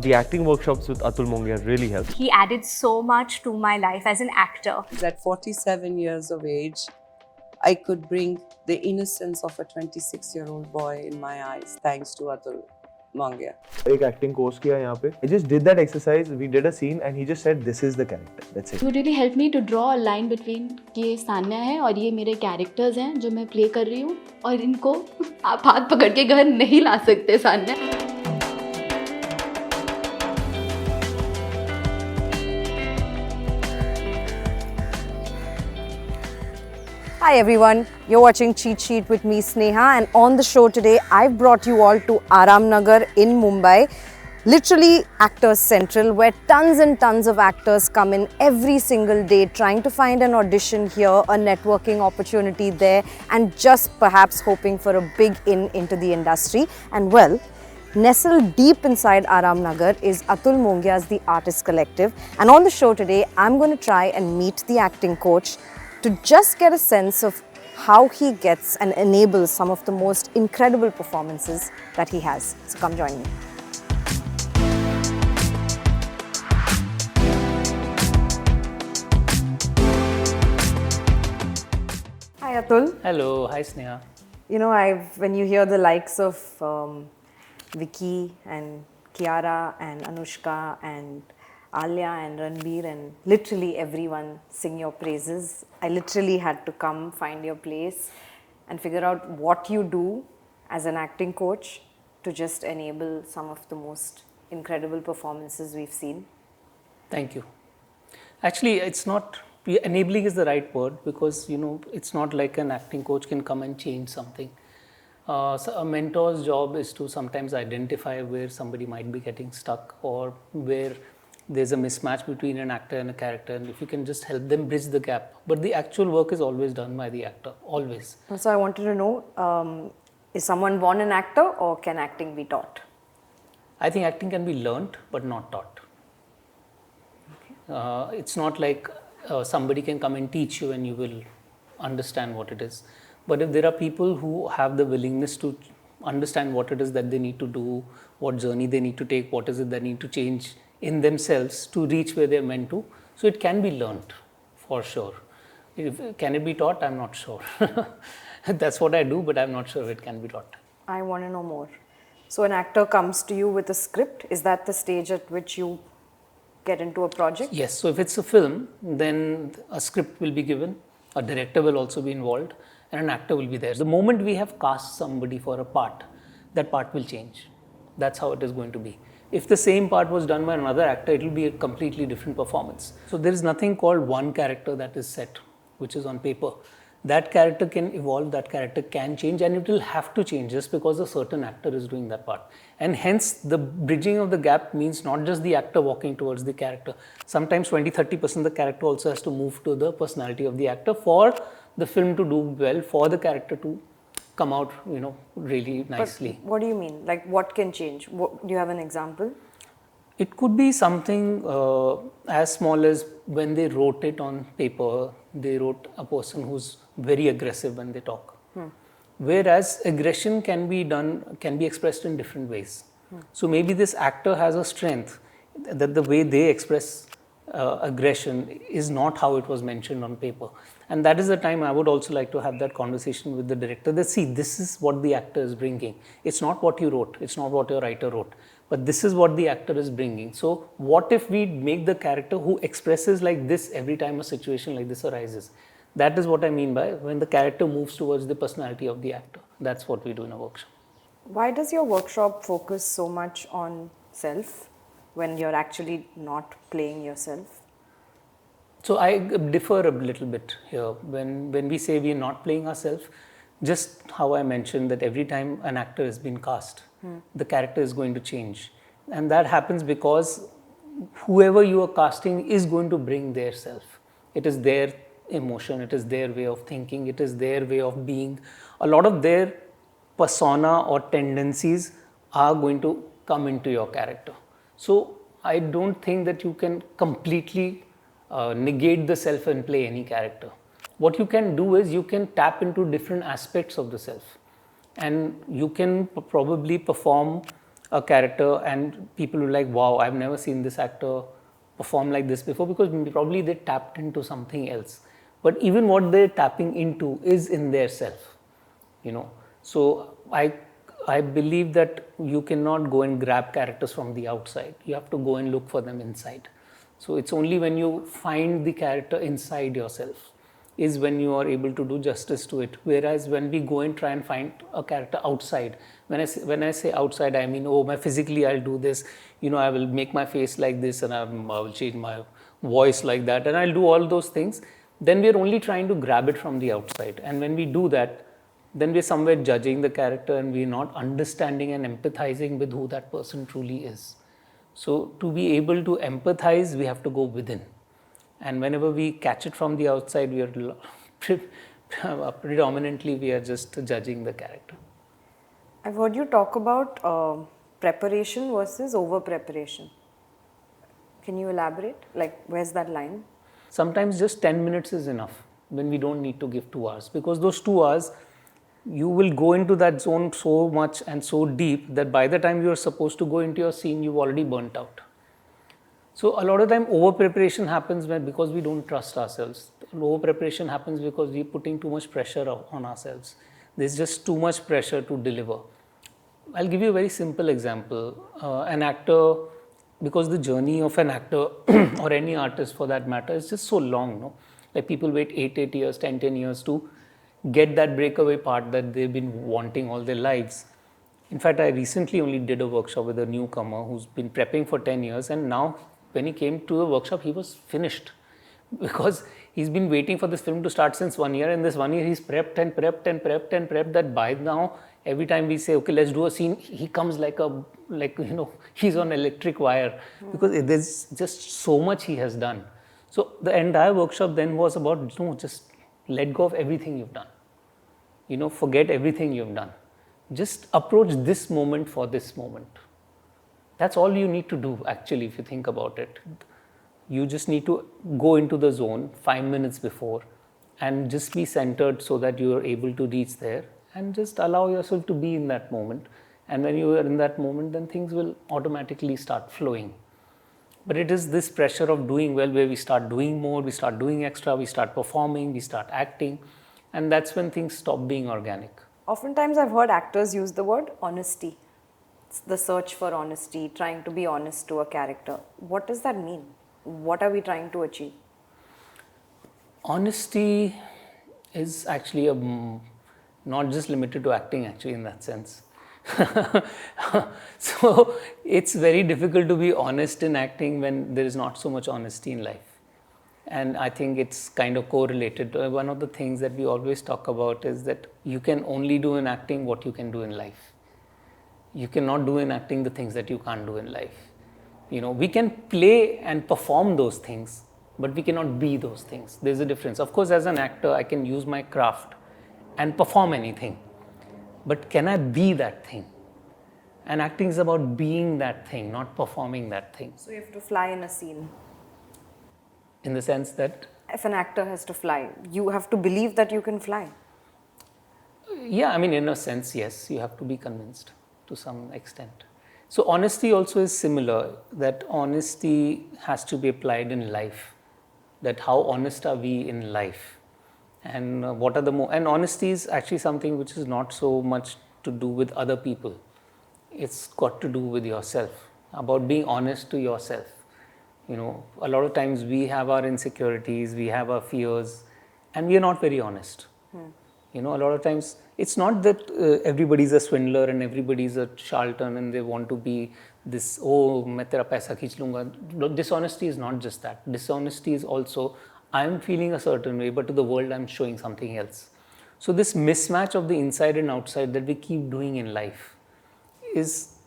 The acting workshops with Atul Mongia really helped. He added so much to my life as an actor. At 47 years of age, I could bring the innocence of a 26-year-old boy in my eyes thanks to Atul Mongia. एक acting course किया यहाँ पे. I just did that exercise. We did a scene and he just said, "This is the character." That's it. You really helped me to draw a line between कि ये सान्या है और ये मेरे कैरेक्टर्स हैं जो मैं प्ले कर रही हूँ और इनको आप हाथ पकड़ के घर नहीं ला सकते Sanya. Hi everyone, you're watching Cheat Sheet with me Sneha, and on the show today I've brought you all to Aram Nagar in Mumbai, literally Actors Central, where tons and tons of actors come in every single day trying to find an audition here, a networking opportunity there, and just perhaps hoping for a big into the industry. And well, nestled deep inside Aram Nagar is Atul Mongia's The Artist Collective, and on the show today I'm going to try and meet the acting coach to just get a sense of how he gets and enables some of the most incredible performances that he has. So come join me. Hi Atul. Hello, hi Sneha. You know, when you hear the likes of Vicky and Kiara and Anushka and Alia and Ranveer and literally everyone sing your praises, I literally had to come find your place and figure out what you do as an acting coach to just enable some of the most incredible performances we've seen. Thank you. Actually, it's not, enabling is the right word because, you know, it's not like an acting coach can come and change something. So a mentor's job is to sometimes identify where somebody might be getting stuck or where there's a mismatch between an actor and a character, and if you can just help them bridge the gap. But the actual work is always done by the actor, always. So I wanted to know, is someone born an actor or can acting be taught? I think acting can be learnt but not taught. Okay. It's not like somebody can come and teach you and you will understand what it is. But if there are people who have the willingness to understand what it is that they need to do, what journey they need to take, what is it they need to change in themselves to reach where they're meant to. So it can be learnt for sure. Can it be taught? I'm not sure. That's what I do, but I'm not sure if it can be taught. I want to know more. So an actor comes to you with a script. Is that the stage at which you get into a project? Yes. So if it's a film, then a script will be given, a director will also be involved, and an actor will be there. The moment we have cast somebody for a part, that part will change. That's how it is going to be. If the same part was done by another actor, it will be a completely different performance. So there is nothing called one character that is set, which is on paper. That character can evolve, that character can change, and it will have to change just because a certain actor is doing that part. And hence, the bridging of the gap means not just the actor walking towards the character. Sometimes 20-30% of the character also has to move to the personality of the actor for the film to do well, for the character to come out, you know, really nicely. But what do you mean? Like, what can change? Do you have an example? It could be something as small as when they wrote it on paper, they wrote a person who's very aggressive when they talk. Whereas aggression can be expressed in different ways. So maybe this actor has a strength that the way they express aggression is not how it was mentioned on paper. And that is the time I would also like to have that conversation with the director that, see, this is what the actor is bringing. It's not what you wrote, it's not what your writer wrote, but this is what the actor is bringing. So what if we make the character who expresses like this every time a situation like this arises? That is what I mean by when the character moves towards the personality of the actor. That's what we do in a workshop. Why does your workshop focus so much on self when you're actually not playing yourself? So I differ a little bit here. When we say we are not playing ourselves, just how I mentioned that every time an actor has been cast, the character is going to change. And that happens because whoever you are casting is going to bring their self. It is their emotion, it is their way of thinking, it is their way of being. A lot of their persona or tendencies are going to come into your character. So I don't think that you can completely negate the self and play any character. What you can do is you can tap into different aspects of the self, and you can probably perform a character and people were like, wow, I've never seen this actor perform like this before, because probably they tapped into something else. But even what they're tapping into is in their self, you know. So I believe that you cannot go and grab characters from the outside. You have to go and look for them inside. So it's only when you find the character inside yourself is when you are able to do justice to it. Whereas when we go and try and find a character outside, when I say outside, I mean, oh, physically I'll do this, you know, I will make my face like this and I will change my voice like that and I'll do all those things. Then we're only trying to grab it from the outside. And when we do that, then we're somewhere judging the character and we're not understanding and empathizing with who that person truly is. So to be able to empathize, we have to go within. And whenever we catch it from the outside, we are predominantly we are just judging the character. I've heard you talk about preparation versus over preparation. Can you elaborate? Like, where's that line? Sometimes just 10 minutes is enough when we don't need to give 2 hours, because those 2 hours, you will go into that zone so much and so deep that by the time you are supposed to go into your scene, you've already burnt out. So a lot of time over preparation happens because we don't trust ourselves. Over preparation happens because we're putting too much pressure on ourselves. There's just too much pressure to deliver. I'll give you a very simple example. An actor, because the journey of an actor or any artist for that matter is just so long, no? Like people wait 8 years, 10 years to get that breakaway part that they've been wanting all their lives. In fact, I recently only did a workshop with a newcomer who's been prepping for 10 years, and now when he came to the workshop, he was finished because he's been waiting for this film to start since 1 year, and this 1 year he's prepped and prepped and prepped and prepped that by now, every time we say, okay, let's do a scene, he comes like he's on electric wire because there's just so much he has done. So the entire workshop then was about, just let go of everything you've done. Forget everything you've done. Just approach this moment for this moment. That's all you need to do, actually, if you think about it. You just need to go into the zone 5 minutes before and just be centered so that you are able to reach there, and just allow yourself to be in that moment. And when you are in that moment, then things will automatically start flowing. But it is this pressure of doing well where we start doing more, we start doing extra, we start performing, we start acting, and that's when things stop being organic. Oftentimes I've heard actors use the word honesty. It's the search for honesty, trying to be honest to a character. What does that mean? What are we trying to achieve? Honesty is actually not just limited to acting, actually, in that sense. So it's very difficult to be honest in acting when there is not so much honesty in life. And I think it's kind of correlated. One of the things that we always talk about is that you can only do in acting what you can do in life. You cannot do in acting the things that you can't do in life. We can play and perform those things, but we cannot be those things. There's a difference. Of course, as an actor, I can use my craft and perform anything. But can I be that thing? And acting is about being that thing, not performing that thing. So you have to fly in a scene. In the sense that? If an actor has to fly, you have to believe that you can fly. Yeah, in a sense, yes. You have to be convinced to some extent. So honesty also is similar, that honesty has to be applied in life. That how honest are we in life? And what are and honesty is actually something which is not so much to do with other people. It's got to do with yourself, about being honest to yourself. A lot of times we have our insecurities, we have our fears, and we are not very honest. A lot of times it's not that everybody's a swindler and everybody's a charlatan and they want to be this, oh, main tera paisa khich lunga. Dishonesty is not just that. Dishonesty is also, I'm feeling a certain way, but to the world I'm showing something else. So this mismatch of the inside and outside that we keep doing in life is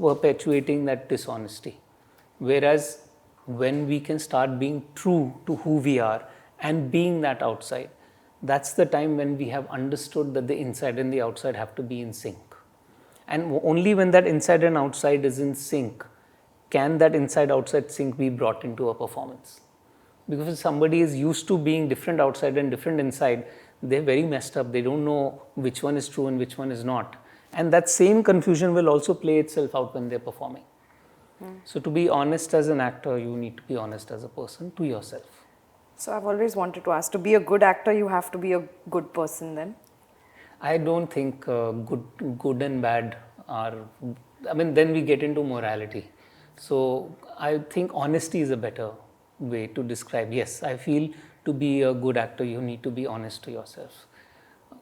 perpetuating that dishonesty. Whereas when we can start being true to who we are and being that outside, that's the time when we have understood that the inside and the outside have to be in sync. And only when that inside and outside is in sync can that inside-outside sync be brought into a performance. Because if somebody is used to being different outside and different inside, they're very messed up. They don't know which one is true and which one is not. And that same confusion will also play itself out when they're performing. So to be honest as an actor, you need to be honest as a person to yourself. So I've always wanted to ask, to be a good actor, you have to be a good person then? I don't think good and bad are, I mean, then we get into morality. So I think honesty is a better way to describe. Yes, I feel to be a good actor, you need to be honest to yourself.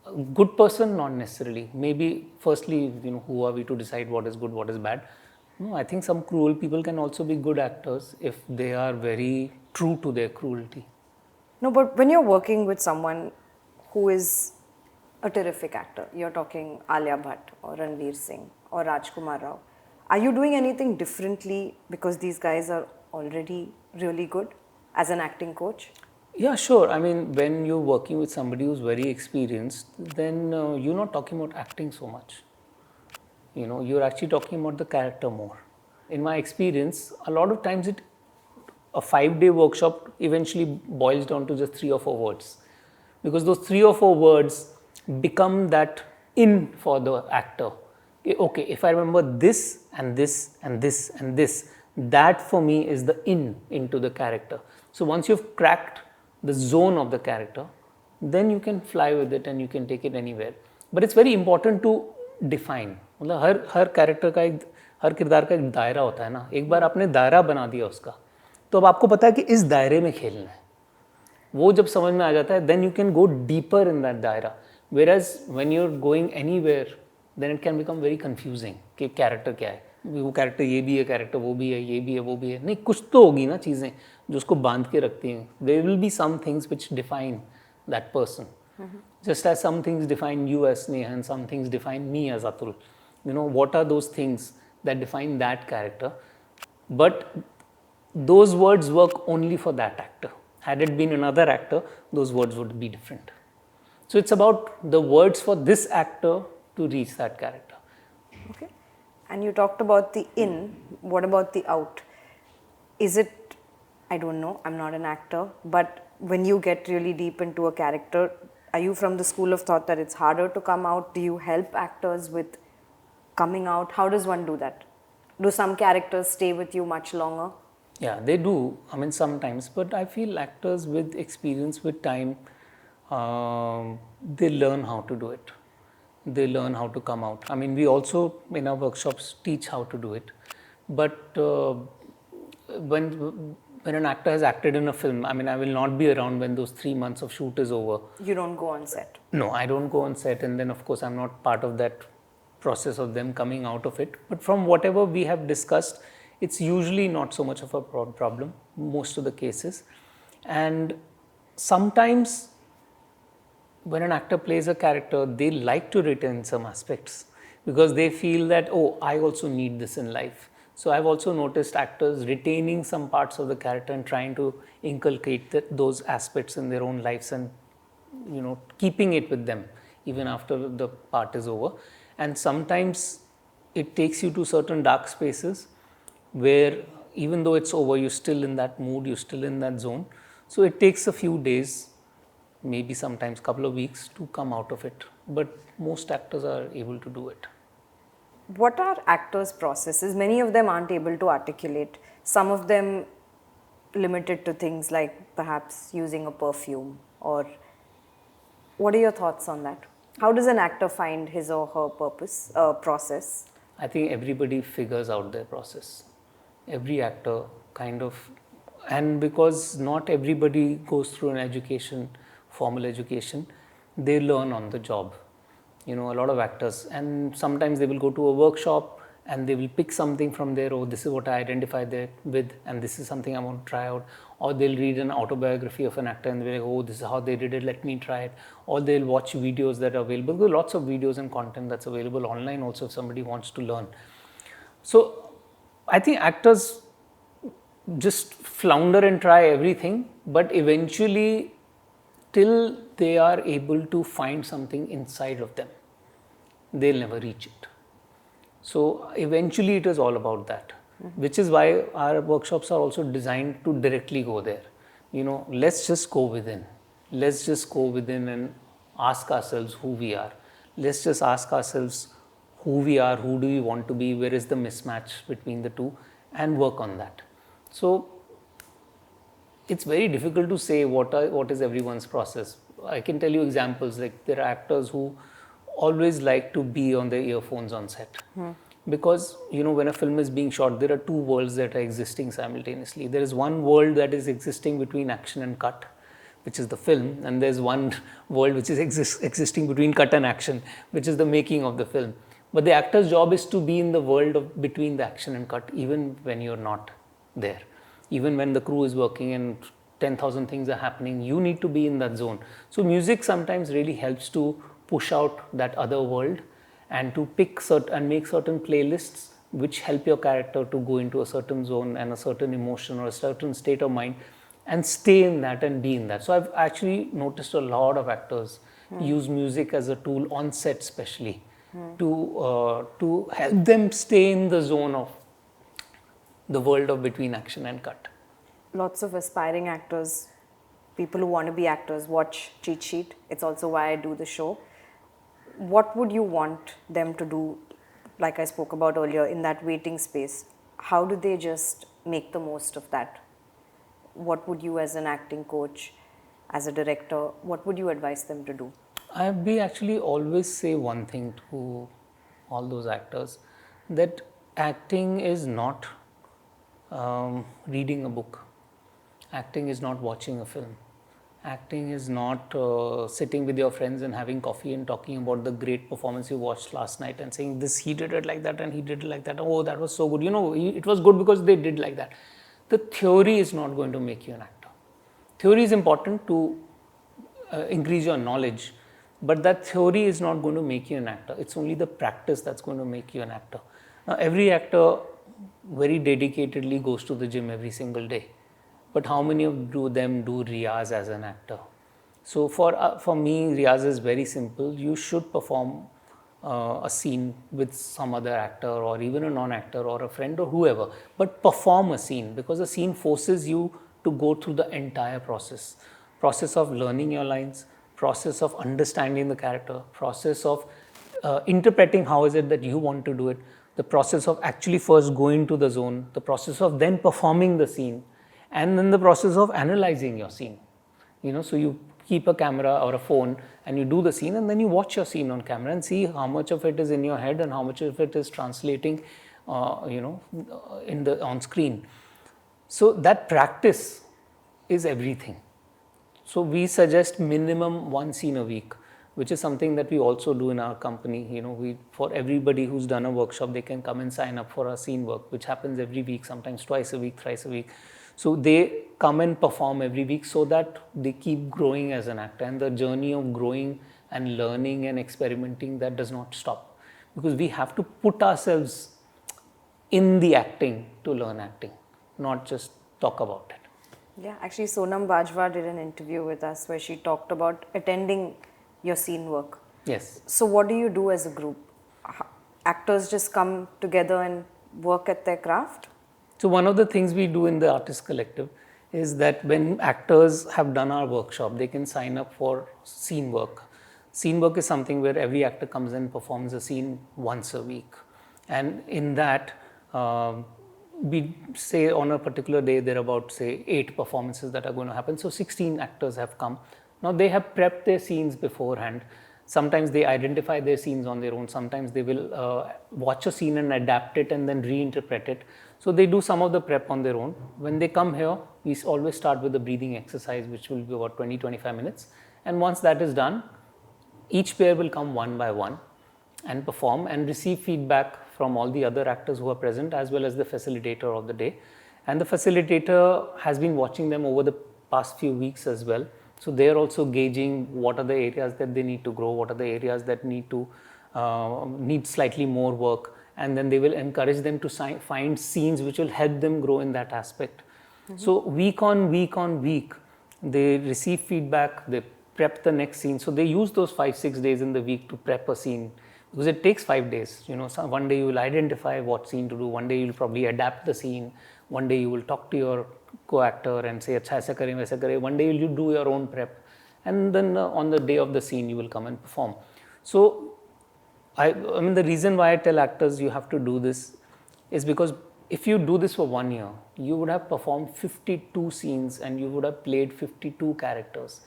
A good person, not necessarily. Maybe firstly, who are we to decide what is good, what is bad? No, I think some cruel people can also be good actors if they are very true to their cruelty. No, but when you're working with someone who is a terrific actor, you're talking Alia Bhatt or Ranveer Singh or Rajkumar Rao, are you doing anything differently because these guys are already really good as an acting coach? Yeah, sure. I mean, when you're working with somebody who's very experienced, then you're not talking about acting so much. You're actually talking about the character more. In my experience, a lot of times a 5-day workshop eventually boils down to just 3 or 4 words. Because those 3 or 4 words become that in for the actor. Okay, if I remember this and this and this and this, that for me is the into the character. So once you've cracked the zone of the character, then you can fly with it and you can take it anywhere. But it's very important to define. मतलब हर character का हर किरदार का एक दायरा होता है ना. एक बार आपने दायरा बना दिया उसका, तो अब आपको पता है कि इस दायरे में खेलना है. वो जब समझ में आ जाता है, then you can go deeper in that दायरा. Whereas when you're going anywhere, then it can become very confusing कि कैरेक्टर क्या है. वो कैरेक्टर ये भी है, कैरेक्टर वो भी है, ये भी है, वो भी है. नहीं, कुछ तो होगी ना चीज़ें जो उसको बांध के रखती हैं. There will be some things which define that person. Just as some things define you as Sneha and some things define me as Atul. What are those things that define that character? But those words work only for that actor. Had it been another actor, those words would be different. So it's about the words for this actor to reach that character. Okay. And you talked about the in, what about the out? Is it, I don't know, I'm not an actor, but when you get really deep into a character, are you from the school of thought that it's harder to come out? Do you help actors with coming out? How does one do that? Do some characters stay with you much longer? Yeah, they do. I mean, sometimes, but I feel actors with experience, with time, they learn how to do it. They learn how to come out. I mean, we also in our workshops teach how to do it. But when an actor has acted in a film, I mean, I will not be around when those 3 months of shoot is over. You don't go on set? No, I don't go on set, and then of course I'm not part of that process of them coming out of it. But from whatever we have discussed, it's usually not so much of a problem, most of the cases. And sometimes when an actor plays a character, they like to retain some aspects because they feel that, oh, I also need this in life. So I've also noticed actors retaining some parts of the character and trying to inculcate those aspects in their own lives and, keeping it with them even after the part is over. And sometimes it takes you to certain dark spaces where even though it's over, you're still in that mood, you're still in that zone. So it takes a few days, maybe sometimes couple of weeks to come out of it. But most actors are able to do it. What are actors' processes? Many of them aren't able to articulate. Some of them limited to things like perhaps using a perfume or what are your thoughts on that? How does an actor find his or her process? I think everybody figures out their process. Every actor kind of, and because not everybody goes through an education, formal education, they learn on the job. A lot of actors, and sometimes they will go to a workshop and they will pick something from there. Oh, this is what I identify with, and this is something I want to try out. Or they'll read an autobiography of an actor and they'll be like, oh, this is how they did it, let me try it. Or they'll watch videos that are available. There are lots of videos and content that's available online also if somebody wants to learn. So I think actors just flounder and try everything, but eventually till they are able to find something inside of them, they'll never reach it. So eventually it is all about that, which is why our workshops are also designed to directly go there. Let's just go within. Let's just go within and ask ourselves who we are. Let's just ask ourselves who we are, who do we want to be, where is the mismatch between the two, and work on that. So it's very difficult to say what is everyone's process. I can tell you examples, like there are actors who always like to be on their earphones on set. Because, you know, when a film is being shot, there are two worlds that are existing simultaneously. There is one world that is existing between action and cut, which is the film, and there's one world which is existing between cut and action, which is the making of the film. But the actor's job is to be in the world of between the action and cut, even when you're not there. Even when the crew is working and 10,000 things are happening, you need to be in that zone. So music sometimes really helps to push out that other world and to pick and make certain playlists which help your character to go into a certain zone and a certain emotion or a certain state of mind and stay in that and be in that. So I've actually noticed a lot of actors use music as a tool on set especially to help them stay in the zone of the world of between action and cut. Lots of aspiring actors, people who want to be actors, watch Cheat Sheet. It's also why I do the show. What would you want them to do, like I spoke about earlier, in that waiting space? How do they just make the most of that? What would you, as an acting coach, as a director, what would you advise them to do? We actually always say one thing to all those actors, that acting is not reading a book. Acting is not watching a film. Acting is not sitting with your friends and having coffee and talking about the great performance you watched last night and saying this, he did it like that and he did it like that. Oh, that was so good. You know, it was good because they did like that. The theory is not going to make you an actor. Theory is important to increase your knowledge, but that theory is not going to make you an actor. It's only the practice that's going to make you an actor. Now, every actor very dedicatedly goes to the gym every single day. But how many of them do riyaz as an actor? So for me, riyaz is very simple. You should perform a scene with some other actor or even a non-actor or a friend or whoever, but perform a scene, because a scene forces you to go through the entire process of learning your lines, process of understanding the character, process of interpreting how is it that you want to do it, the process of actually first going to the zone, the process of then performing the scene, and then the process of analyzing your scene. You know, so you keep a camera or a phone and you do the scene, and then you watch your scene on camera and see how much of it is in your head and how much of it is translating, on screen. So that practice is everything. So we suggest minimum one scene a week, which is something that we also do in our company. You know, for everybody who's done a workshop, they can come and sign up for our scene work, which happens every week, sometimes twice a week, thrice a week. So they come and perform every week so that they keep growing as an actor, and the journey of growing and learning and experimenting, that does not stop, because we have to put ourselves in the acting to learn acting, not just talk about it. Yeah, actually Sonam Bajwa did an interview with us where she talked about attending your scene work. Yes. So what do you do as a group? Actors just come together and work at their craft? So one of the things we do in the Artist Collective is that when actors have done our workshop, they can sign up for scene work. Scene work is something where every actor comes and performs a scene once a week. And in that, we say on a particular day, there are about, say, 8 performances that are going to happen. So 16 actors have come. Now they have prepped their scenes beforehand. Sometimes they identify their scenes on their own. Sometimes they will watch a scene and adapt it and then reinterpret it. So they do some of the prep on their own. When they come here, we always start with a breathing exercise, which will be about 20-25 minutes. And once that is done, each pair will come one by one and perform and receive feedback from all the other actors who are present, as well as the facilitator of the day. And the facilitator has been watching them over the past few weeks as well. So they are also gauging what are the areas that they need to grow, what are the areas that need slightly more work, and then they will encourage them to find scenes which will help them grow in that aspect. So week on week, they receive feedback, they prep the next scene. So they use those 5-6 days in the week to prep a scene, because it takes 5 days. You know, so one day you will identify what scene to do, one day you will probably adapt the scene, one day you will talk to your co-actor and say, "Acha aisa kare, waisa kare." One day you do your own prep, and then on the day of the scene you will come and perform. So I mean, the reason why I tell actors you have to do this is because if you do this for 1 year, you would have performed 52 scenes and you would have played 52 characters.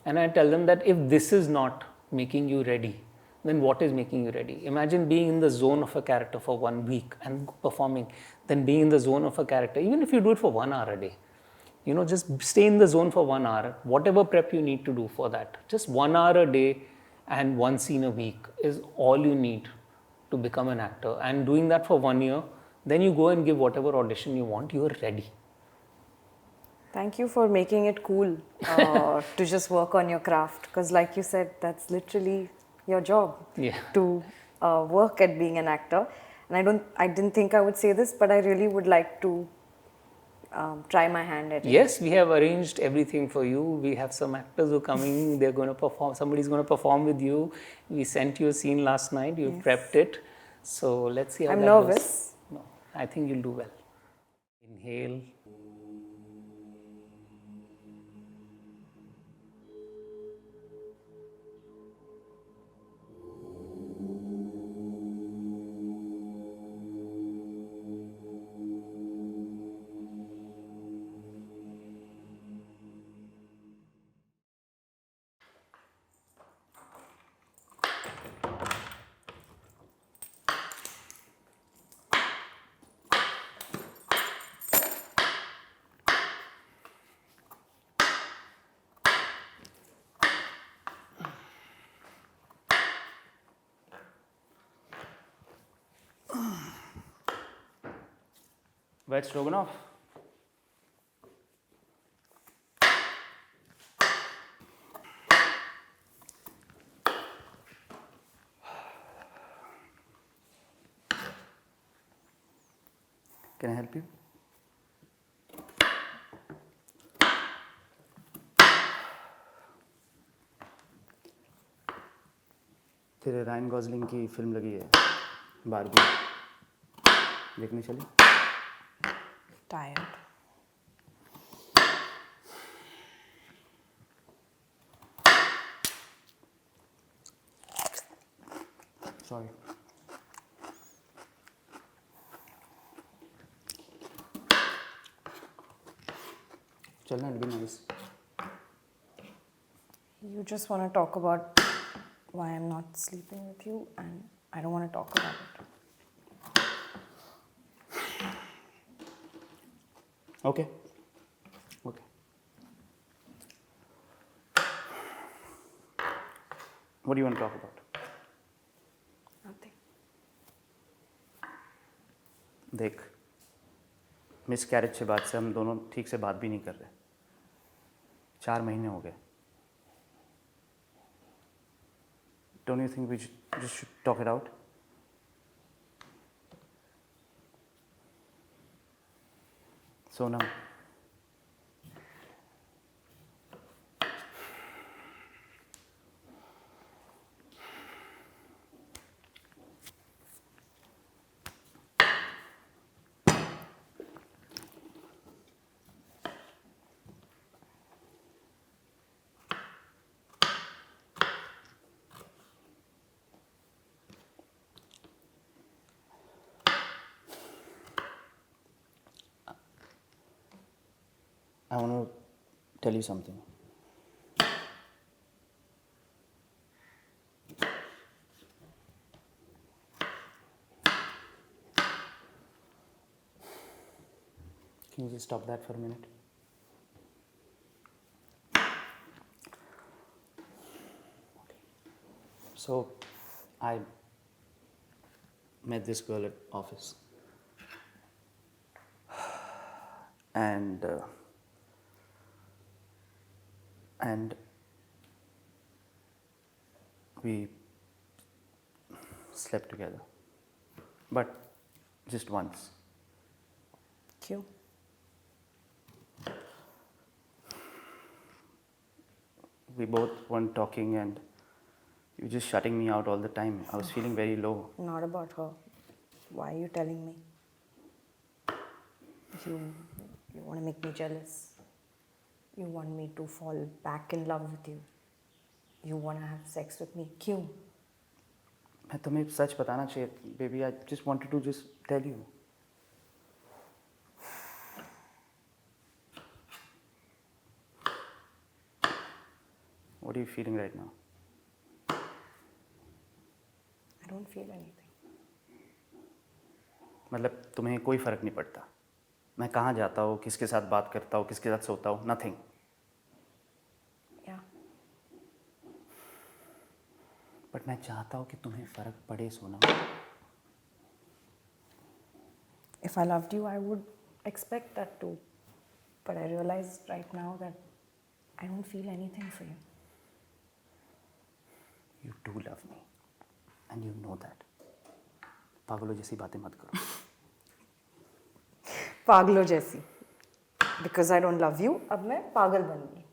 And I tell them that if this is not making you ready, then what is making you ready? Imagine being in the zone of a character for 1 week and performing, then being in the zone of a character, even if you do it for 1 hour a day. You know, just stay in the zone for 1 hour, whatever prep you need to do for that. Just 1 hour a day and 1 scene a week is all you need to become an actor. And doing that for 1 year, then you go and give whatever audition you want, you are ready. Thank you for making it cool to just work on your craft, because like you said, that's literally your job, Yeah. to work at being an actor. And I didn't think I would say this, but I really would like to try my hand at it. Yes, we have arranged everything for you. We have some actors who are coming, they're going to perform, somebody's going to perform with you. We sent you a scene last night, you prepped it. So let's see how I'm that nervous. goes. No, I think you'll do well. Inhale. Veg stroganoff. Can I help you? तेरे Ryan Gosling की film लगी है Barbie, देखने चली? Tired. Sorry. चलना, it'll be nice. You just want to talk about why I'm not sleeping with you, and I don't want to talk about it. Okay. Okay. What do you want to talk about? Nothing. देख, miss carriage के बाद से हम दोनों ठीक से बात भी नहीं कर रहे. 4 महीने हो गए. Don't you think we just should talk it out? Sonam. I want to tell you something. Can you just stop that for a minute? So, I met this girl at office. And we slept together, but just once. Cute. We both weren't talking and you were just shutting me out all the time. I was feeling very low. Not about her. Why are you telling me? You want to make me jealous. You want me to fall back in love with you. You want to have sex with me. Kyun? मैं तुम्हें सच बताना चाहिए baby. I just wanted to just tell you. What are you feeling right now? I don't feel anything. मतलब तुम्हें कोई फर्क नहीं पड़ता मैं कहाँ जाता हूँ, किसके साथ बात करता हूँ, किसके साथ सोता हूँ? नथिंग. Yeah. बट मैं चाहता हूँ कि तुम्हें फर्क पड़े सोना. If I loved you, I would expect that too. But I realize right now that I don't feel anything for you. You do love me and you know that. पागलों जैसी बातें मत करो. पागलों जैसी. Because I don't love you, अब मैं पागल बन गई.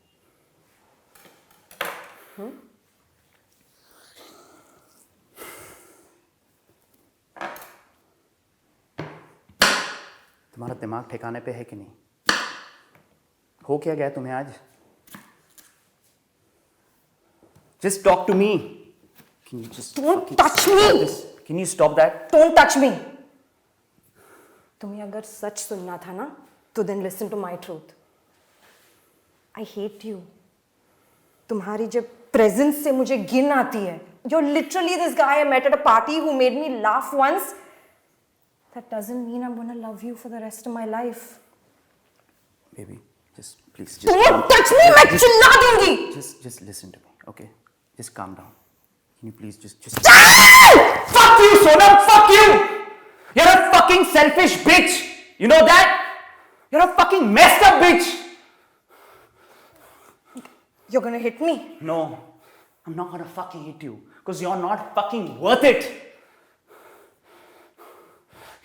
तुम्हारा दिमाग ठिकाने पे है कि नहीं? हो क्या गया तुम्हें आज? Just talk to me. Can you just Don't touch me. this? Can you stop that? Don't touch me. तुम्हें अगर सच सुनना था ना, तो then listen to my truth. I hate you. तुम्हारी जब presence से मुझे घिन आती है. You're literally this guy I met at a party who made me laugh once. That doesn't mean I'm gonna love you for the rest of my life. Baby, just please. Don't touch me. मैं चिल्ला दूंगी. Just listen to me, okay? Just calm down. Can you please just. Fuck you, Sonam! Fuck you! You're a fucking selfish bitch! You know that? You're a fucking messed up bitch! You're gonna hit me. No, I'm not gonna fucking hit you. Because you're not fucking worth it!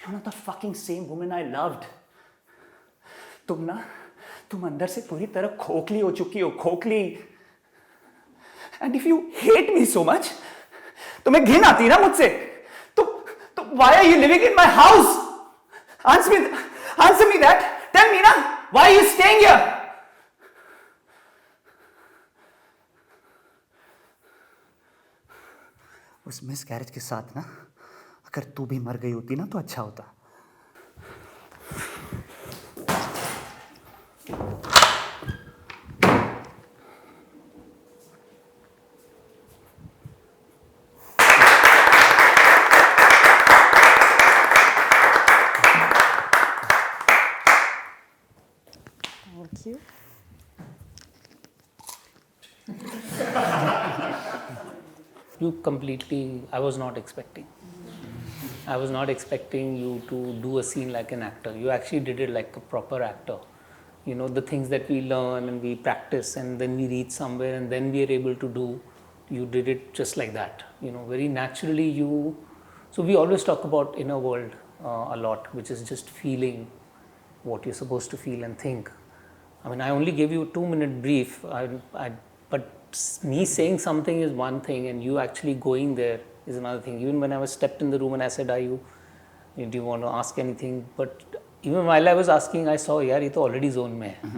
You're not the fucking same woman I loved. तुम अंदर से पूरी तरह खोखली हो चुकी हो, खोखली. And if you hate me so much, तुम्हें घिन आती है ना मुझसे, तो why are you living in my house? Answer me that. Tell me ना, why are you staying here? उस मिसकैरेज के साथ ना, अगर तू भी मर गई होती ना तो अच्छा होता. Thank you. You completely, I was not expecting. I was not expecting you to do a scene like an actor. You actually did it like a proper actor. You know, the things that we learn and we practice and then we reach somewhere and then we are able to do, you did it just like that. You know, very naturally you, so we always talk about inner world a lot, which is just feeling what you're supposed to feel and think. I mean, I only gave you a 2-minute brief, but me saying something is one thing and you actually going there is another thing. Even when I was stepped in the room and I said, do you want to ask anything? But even while I was asking, I saw, yaar, ye to already zone mein hai.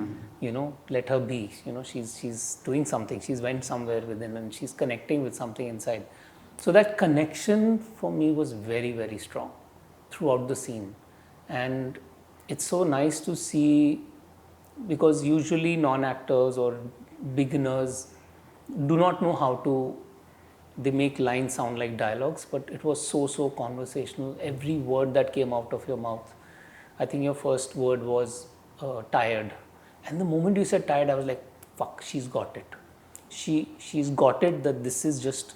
You know, let her be. You know, she's doing something. She's went somewhere within and she's connecting with something inside. So that connection for me was very, very strong throughout the scene. And it's so nice to see, because usually non-actors or beginners do not know how to, they make lines sound like dialogues, but it was so conversational. Every word that came out of your mouth, I think your first word was tired. And the moment you said tired, I was like, fuck, she's got it. She's got it that this is just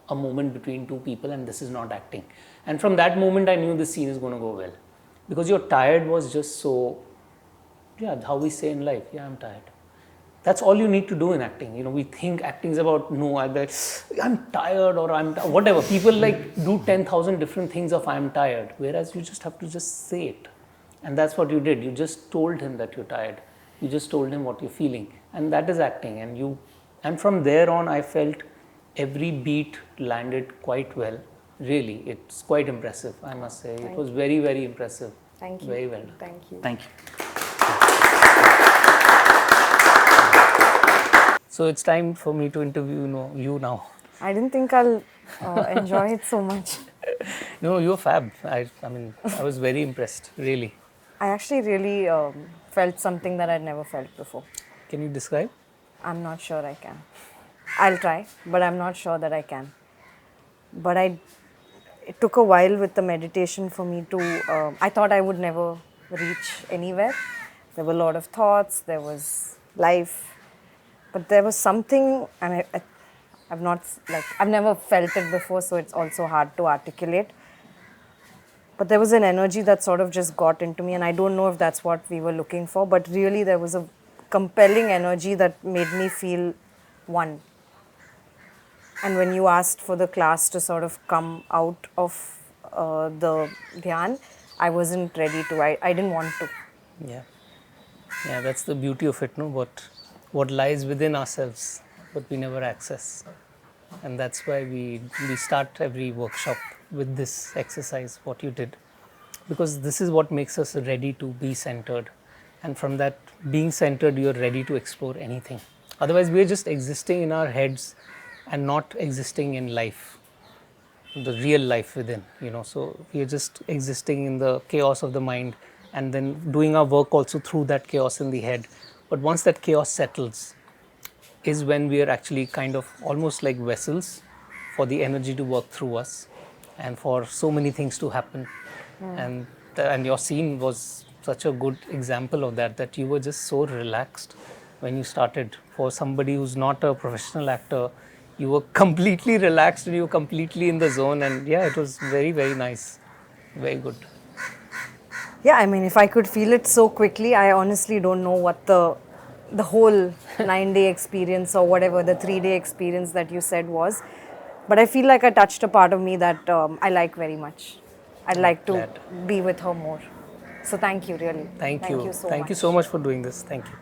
a moment between two people and this is not acting. And from that moment, I knew this scene is going to go well. Because your tired was just so, how we say in life, I'm tired. That's all you need to do in acting. You know, we think acting is about, no, I'm tired or whatever. People like do 10,000 different things of I'm tired. Whereas you just have to just say it. And that's what you did. You just told him that you're tired. You just told him what you're feeling. And that is acting. And from there on, I felt every beat landed quite well. Really, it's quite impressive, I must say. It was very, very impressive. Thank you. Very well done. Thank you. Thank you. So it's time for me to interview you now. I didn't think I'll enjoy it so much. No, you're fab. I mean, I was very impressed, really. I actually really felt something that I'd never felt before. Can you describe? I'm not sure I can. I'll try, but I'm not sure that I can. But it took a while with the meditation for me to, I thought I would never reach anywhere. There were a lot of thoughts, there was life, but there was something, and I've never felt it before, so it's also hard to articulate. But there was an energy that sort of just got into me, and I don't know if that's what we were looking for, but really there was a compelling energy that made me feel one. And when you asked for the class to sort of come out of the dhyan, I wasn't ready to. I didn't want to. Yeah. Yeah, that's the beauty of it, no? What lies within ourselves, but we never access. And that's why we start every workshop with this exercise, what you did. Because this is what makes us ready to be centered. And from that being centered, you're ready to explore anything. Otherwise, we're just existing in our heads and not existing in life, the real life within, So we're just existing in the chaos of the mind and then doing our work also through that chaos in the head. But once that chaos settles, is when we are actually kind of almost like vessels for the energy to work through us and for so many things to happen. And your scene was such a good example of that you were just so relaxed when you started. For somebody who's not a professional actor, you were completely relaxed and you were completely in the zone, and yeah, it was very, very nice. Very good. Yeah, I mean, if I could feel it so quickly, I honestly don't know what the whole 9-day experience or whatever, the 3-day experience that you said was. But I feel like I touched a part of me that I like very much. I'd like to be with her more. So thank you, really. Thank you. So Thank much. you so much for doing this. Thank you.